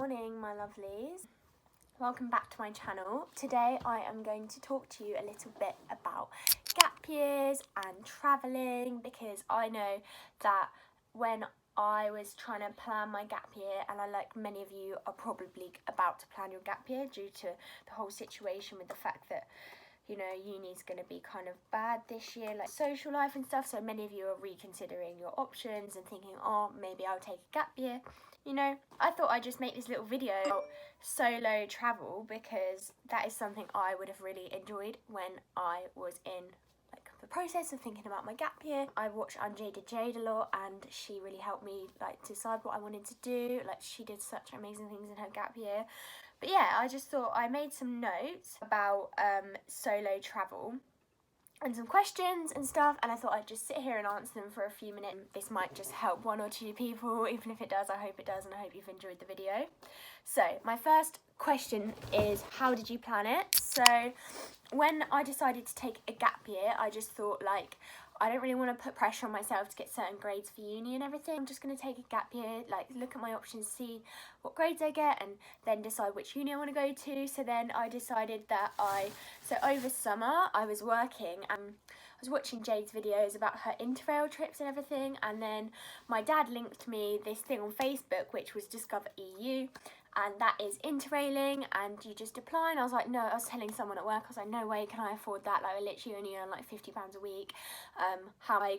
Morning, my lovelies. Welcome back to my channel. Today I am going to talk to you a little bit about gap years and travelling, because I know that when I was trying to plan my gap year, and like many of you are probably about to plan your gap year due to the whole situation with the fact that, you know, uni's going to be kind of bad this year, like social life and stuff, so many of you are reconsidering your options and thinking, oh, maybe I'll take a gap year. You know, I thought I'd just make this little video about solo travel, because that is something I would have really enjoyed when I was in like the process of thinking about my gap year. I watched Untitled Chapter a lot, and she really helped me like decide what I wanted to do. Like, she did such amazing things in her gap year. But yeah, I just thought I made some notes about solo travel and some questions and stuff, and I thought I'd just sit here and answer them for a few minutes. This might just help one or two people. Even if it does, I hope it does, and I hope you've enjoyed the video. So my first question is, how did you plan it? So when I decided to take a gap year, I just thought, like, I don't really want to put pressure on myself to get certain grades for uni and everything. I'm just going to take a gap year, like look at my options, see what grades I get, and then decide which uni I want to go to. So then I decided that so over summer I was working, and I was watching Jade's videos about her Interrail trips and everything, and then my dad linked me this thing on Facebook which was Discover EU, and that is interrailing, and you just apply. And I was like, no, I was telling someone at work, I was like, no way can I afford that, like I literally only earn like £50 a week. How I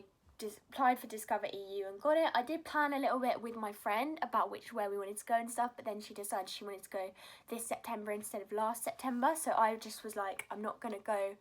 applied for Discover EU and got it. I did plan a little bit with my friend about where we wanted to go and stuff, but then she decided she wanted to go this September instead of last September, so I just was like, I'm not gonna go.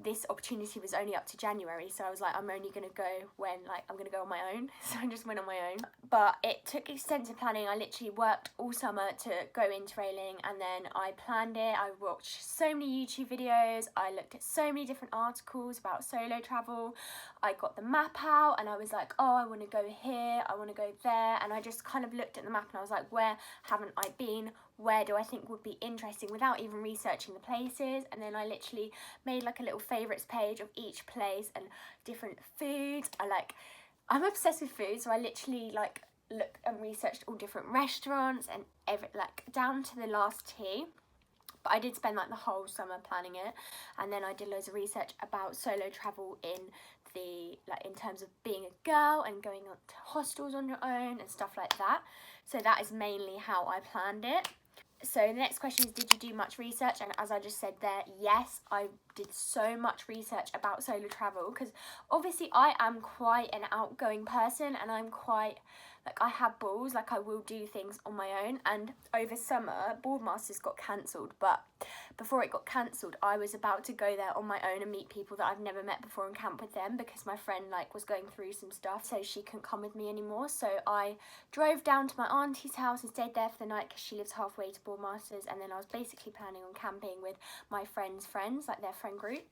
This opportunity was only up to January, so I was like, I'm only going to go when, like, I'm going to go on my own. So I just went on my own. But it took extensive planning. I literally worked all summer to go interrailing, and then I planned it. I watched so many YouTube videos. I looked at so many different articles about solo travel. I got the map out, and I was like, oh, I want to go here, I want to go there. And I just kind of looked at the map, and I was like, where haven't I been? Where do I think would be interesting, without even researching the places. And then I literally made like a little favourites page of each place and different foods. I'm obsessed with food, so I literally like looked and researched all different restaurants and down to the last tea. But I did spend like the whole summer planning it, and then I did loads of research about solo travel in terms of being a girl and going on to hostels on your own and stuff like that. So that is mainly how I planned it. So the next question is, did you do much research? And as I just said there, yes, I did so much research about solo travel, because obviously I am quite an outgoing person, and I'm quite, like, I have balls, like I will do things on my own. And over summer, Boardmasters got cancelled, but before it got cancelled, I was about to go there on my own and meet people that I've never met before and camp with them, because my friend was going through some stuff, so she couldn't come with me anymore. So I drove down to my auntie's house and stayed there for the night, because she lives halfway to Boardmasters, and then I was basically planning on camping with my friends' friends, like their friend group.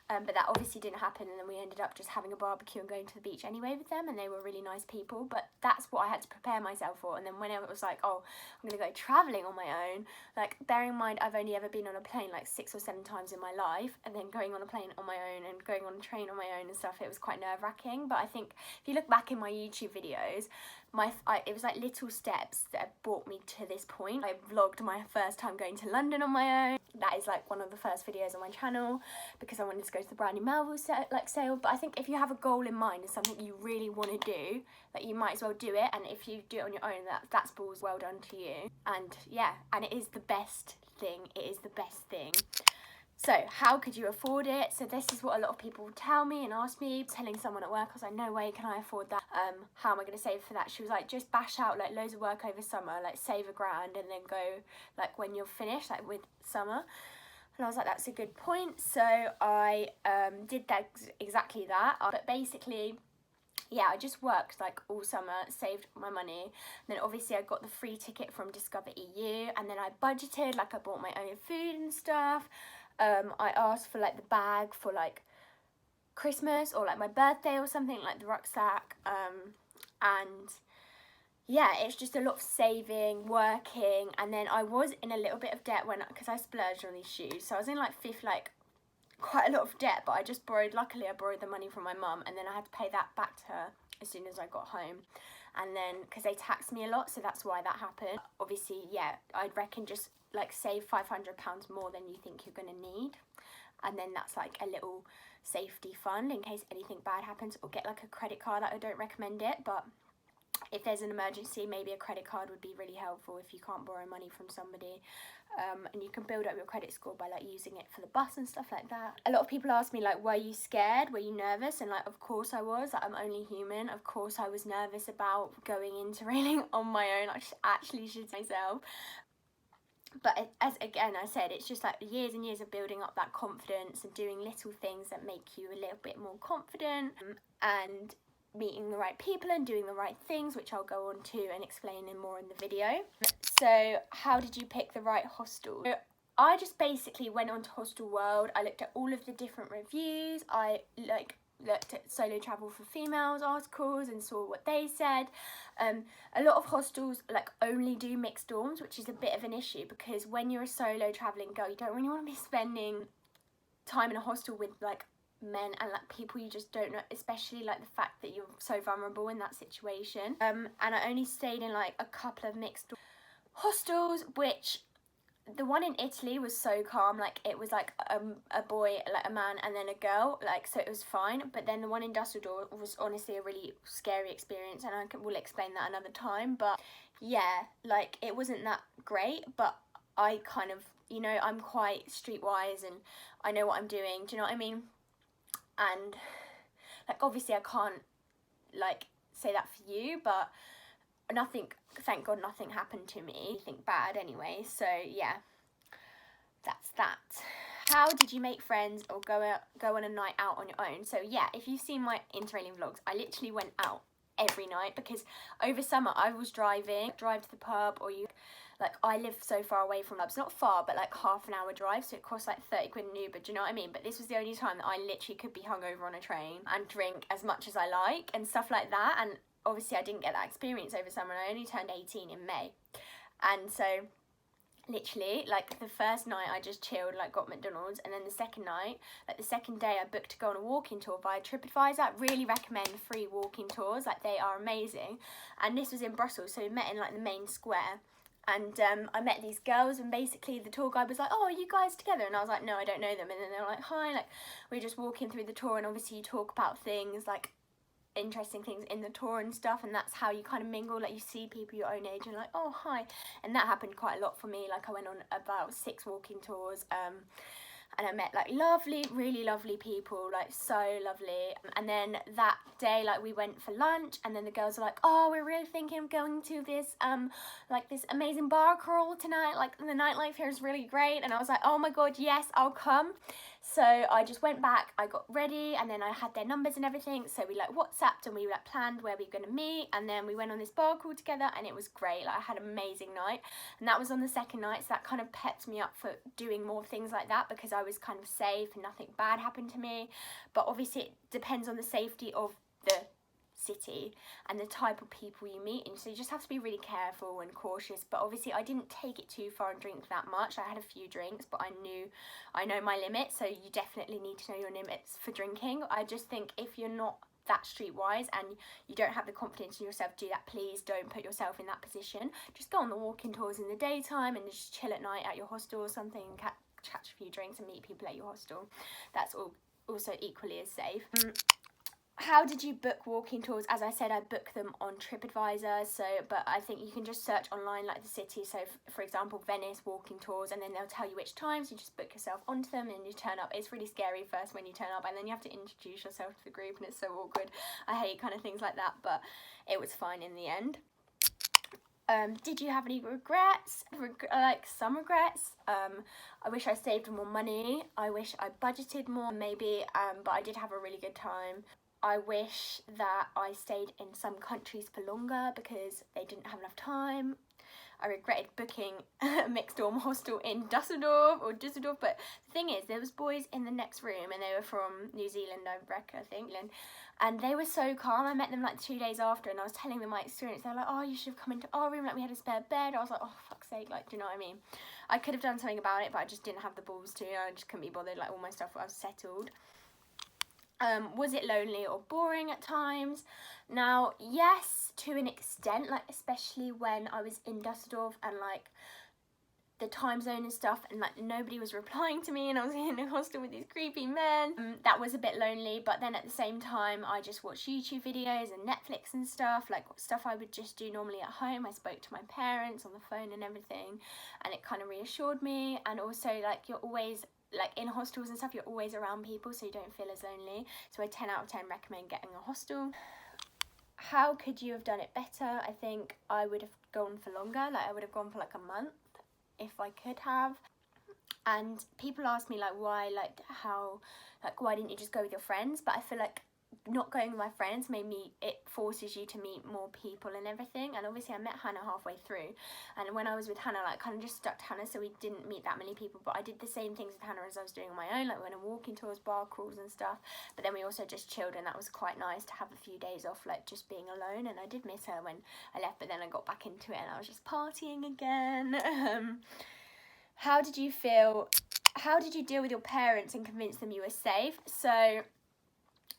But that obviously didn't happen, and then we ended up just having a barbecue and going to the beach anyway with them, and they were really nice people. But that's what I had to prepare myself for. And then whenever it was like, oh, I'm gonna go travelling on my own, like, bearing in mind I've only ever been on a plane like 6 or 7 times in my life, and then going on a plane on my own and going on a train on my own and stuff, it was quite nerve-wracking. But I think if you look back in my YouTube videos, it was like little steps that have brought me to this point. I vlogged my first time going to London on my own. That is like one of the first videos on my channel, because I wanted to go to the brand new Melville sale. But I think if you have a goal in mind and something you really want to do, that you might as well do it. And if you do it on your own, that's balls well done to you. And yeah, and it is the best thing. It is the best thing. So how could you afford it? So this is what a lot of people tell me and ask me. Telling someone at work, I was like, no way can I afford that. How am I going to save for that? She was like, just bash out like loads of work over summer, like save £1,000, and then go like when you're finished, like with summer. And I was like, that's a good point. So I did that exactly that. But basically, yeah, I just worked like all summer, saved my money, and then obviously I got the free ticket from Discover EU, and then I budgeted, like I bought my own food and stuff. I asked for like the bag for like Christmas or like my birthday or something, like the rucksack, and yeah, it's just a lot of saving, working. And then I was in a little bit of debt because I splurged on these shoes, so I was in like quite a lot of debt, but I just luckily I borrowed the money from my mum, and then I had to pay that back to her as soon as I got home. and then because they taxed me a lot, so that's why that happened. Obviously, yeah, I'd reckon just like save £500 more than you think you're going to need, and then that's like a little safety fund in case anything bad happens, or get like a credit card. I don't recommend it, but if there's an emergency, maybe a credit card would be really helpful if you can't borrow money from somebody. And you can build up your credit score by like using it for the bus and stuff like that. A lot of people ask me like, were you scared? Were you nervous? And like, of course I was. Like, I'm only human. Of course I was nervous about going into railing on my own. I actually should say myself. But as again I said, it's just like years and years of building up that confidence and doing little things that make you a little bit more confident, and meeting the right people and doing the right things, which I'll go on to and explain in more in the video. So how did you pick the right hostel? So I just basically went onto Hostel World. I looked at all of the different reviews. I looked at solo travel for females articles and saw what they said. A lot of hostels like only do mixed dorms, which is a bit of an issue, because when you're a solo traveling girl, you don't really want to be spending time in a hostel with like men and like people you just don't know, especially like the fact that you're so vulnerable in that situation. And I only stayed in like a couple of mixed hostels, which the one in Italy was so calm. Like it was like a boy, like a man, and then a girl, like, so it was fine. But then the one in Dusseldorf was honestly a really scary experience, and will explain that another time. But yeah, like it wasn't that great, but I kind of, you know, I'm quite streetwise and I know what I'm doing, do you know what I mean? And like obviously I can't like say that for you, but nothing, thank God nothing happened to me, anything bad anyway. So yeah, that's that. How did you make friends or go on a night out on your own? So yeah, if you've seen my interrailing vlogs, I literally went out every night, because over summer I was drive to the pub, or like I live so far away from pubs, not far, but like half an hour drive, so it costs like 30 quid an Uber, do you know what I mean? But this was the only time that I literally could be hungover on a train and drink as much as I like and stuff like that. And obviously I didn't get that experience over summer, and I only turned 18 in May. And so literally like the first night I just chilled, like got McDonald's, and then the second night, like the second day, I booked to go on a walking tour via TripAdvisor. Really recommend free walking tours, like they are amazing. And this was in Brussels, so we met in like the main square. And I met these girls, and basically the tour guide was like, oh, are you guys together? And I was like, no, I don't know them. And then they were like, hi, like we were just walking through the tour, and obviously you talk about things like interesting things in the tour and stuff, and that's how you kind of mingle. Like you see people your own age and like, oh hi. And that happened quite a lot for me. Like I went on about 6 walking tours, and I met like really lovely people, like so lovely. And then that day, like we went for lunch, and then the girls were like, oh, we're really thinking of going to this like this amazing bar crawl tonight, like the nightlife here is really great. And I was like, oh my god, yes, I'll come. So I just went back, I got ready, and then I had their numbers and everything, so we like WhatsApped, and we like planned where we were going to meet, and then we went on this bar crawl together, and it was great. Like I had an amazing night, and that was on the second night, so that kind of pepped me up for doing more things like that, because I was kind of safe and nothing bad happened to me. But obviously it depends on the safety of the city and the type of people you meet, and so you just have to be really careful and cautious. But obviously I didn't take it too far and drink that much. I had a few drinks, but I know my limits, so you definitely need to know your limits for drinking. I just think if you're not that streetwise and you don't have the confidence in yourself to do that, please don't put yourself in that position. Just go on the walking tours in the daytime and just chill at night at your hostel or something, and catch a few drinks and meet people at your hostel. That's also equally as safe. How did you book walking tours? As I said, I booked them on TripAdvisor, but I think you can just search online like the city. So for example, Venice walking tours, and then they'll tell you which times. You just book yourself onto them and you turn up. It's really scary first when you turn up, and then you have to introduce yourself to the group, and it's so awkward. I hate kind of things like that, but it was fine in the end. Did you have any regrets? Like some regrets. I wish I saved more money. I wish I budgeted more maybe, but I did have a really good time. I wish that I stayed in some countries for longer because they didn't have enough time. I regretted booking a mixed dorm hostel in Dusseldorf, but the thing is, there was boys in the next room, and they were from New Zealand, I think, and they were so calm. I met them like 2 days after, and I was telling them my experience. They were like, oh, you should have come into our room, like we had a spare bed. I was like, oh, fuck's sake, like, do you know what I mean? I could have done something about it, but I just didn't have the balls to. I just couldn't be bothered. Like all my stuff was settled. Was it lonely or boring at times? Now, yes, to an extent, like especially when I was in Dusseldorf and like the time zone and stuff, and like nobody was replying to me and I was in a hostel with these creepy men. That was a bit lonely, but then at the same time I just watched YouTube videos and Netflix and stuff, like stuff I would just do normally at home. I spoke to my parents on the phone and everything, and it kind of reassured me. And also, like, you're always, like in hostels and stuff, you're always around people, so you don't feel as lonely. So I 10 out of 10 recommend getting a hostel. How could you have done it better? I think I would have gone for longer. Like I would have gone for like a month if I could have. And people ask me like why, like how, like why didn't you just go with your friends? But I feel like not going with my friends it forces you to meet more people and everything. And obviously I met Hannah halfway through, and when I was with Hannah, like kind of just stuck to Hannah, so we didn't meet that many people. But I did the same things with Hannah as I was doing on my own, like when I'm walking tours, bar crawls and stuff. But then we also just chilled, and that was quite nice to have a few days off, like just being alone. And I did miss her when I left, but then I got back into it and I was just partying again. How did you feel? How did you deal with your parents and convince them you were safe? So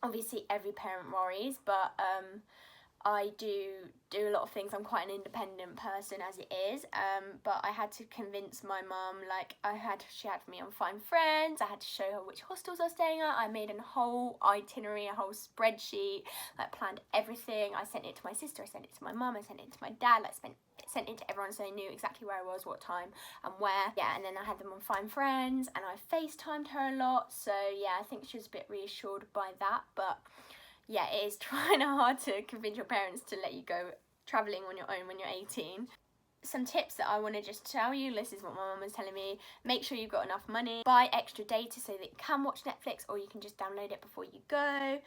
obviously every parent worries, but I do a lot of things. I'm quite an independent person as it is, but I had to convince my mum, like she had me on Find Friends. I had to show her which hostels I was staying at. I made a whole itinerary, a whole spreadsheet, like planned everything. I sent it to my sister, I sent it to my mum, I sent it to my dad, like sent it to everyone so they knew exactly where I was, what time and where. Yeah, and then I had them on Find Friends, and I FaceTimed her a lot. So yeah, I think she was a bit reassured by that. But yeah, it is kind of hard to convince your parents to let you go travelling on your own when you're 18. Some tips that I want to just tell you, this is what my mum was telling me: make sure you've got enough money, buy extra data so that you can watch Netflix, or you can just download it before you go.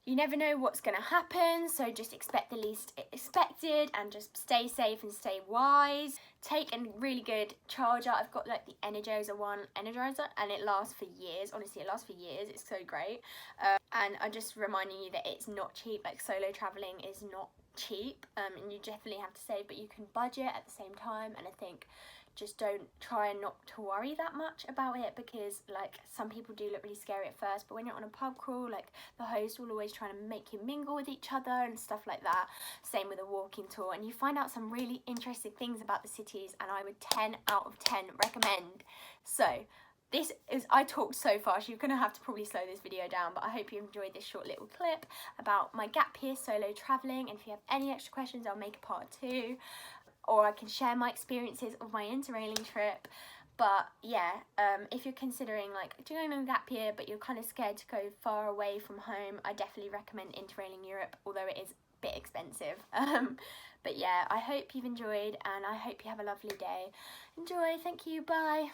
You never know what's going to happen, so just expect the least expected and just stay safe and stay wise. Take a really good charger. I've got like the Energizer, and it lasts for years. Honestly, it lasts for years. It's so great. And I'm just reminding you that it's not cheap. Like solo traveling is not cheap, and you definitely have to save, but you can budget at the same time. And I think just don't try not to worry that much about it, because like some people do look really scary at first, but when you're on a pub crawl, like the host will always try to make you mingle with each other and stuff like that. Same with a walking tour, and you find out some really interesting things about the cities, and I would 10 out of 10 recommend. So I talked so fast, you're going to have to probably slow this video down, but I hope you enjoyed this short little clip about my gap year solo travelling. And if you have any extra questions, I'll make a part 2, or I can share my experiences of my interrailing trip. But yeah, if you're considering like doing a gap year but you're kind of scared to go far away from home, I definitely recommend interrailing Europe, although it is a bit expensive. But yeah, I hope you've enjoyed, and I hope you have a lovely day. Enjoy, thank you, bye.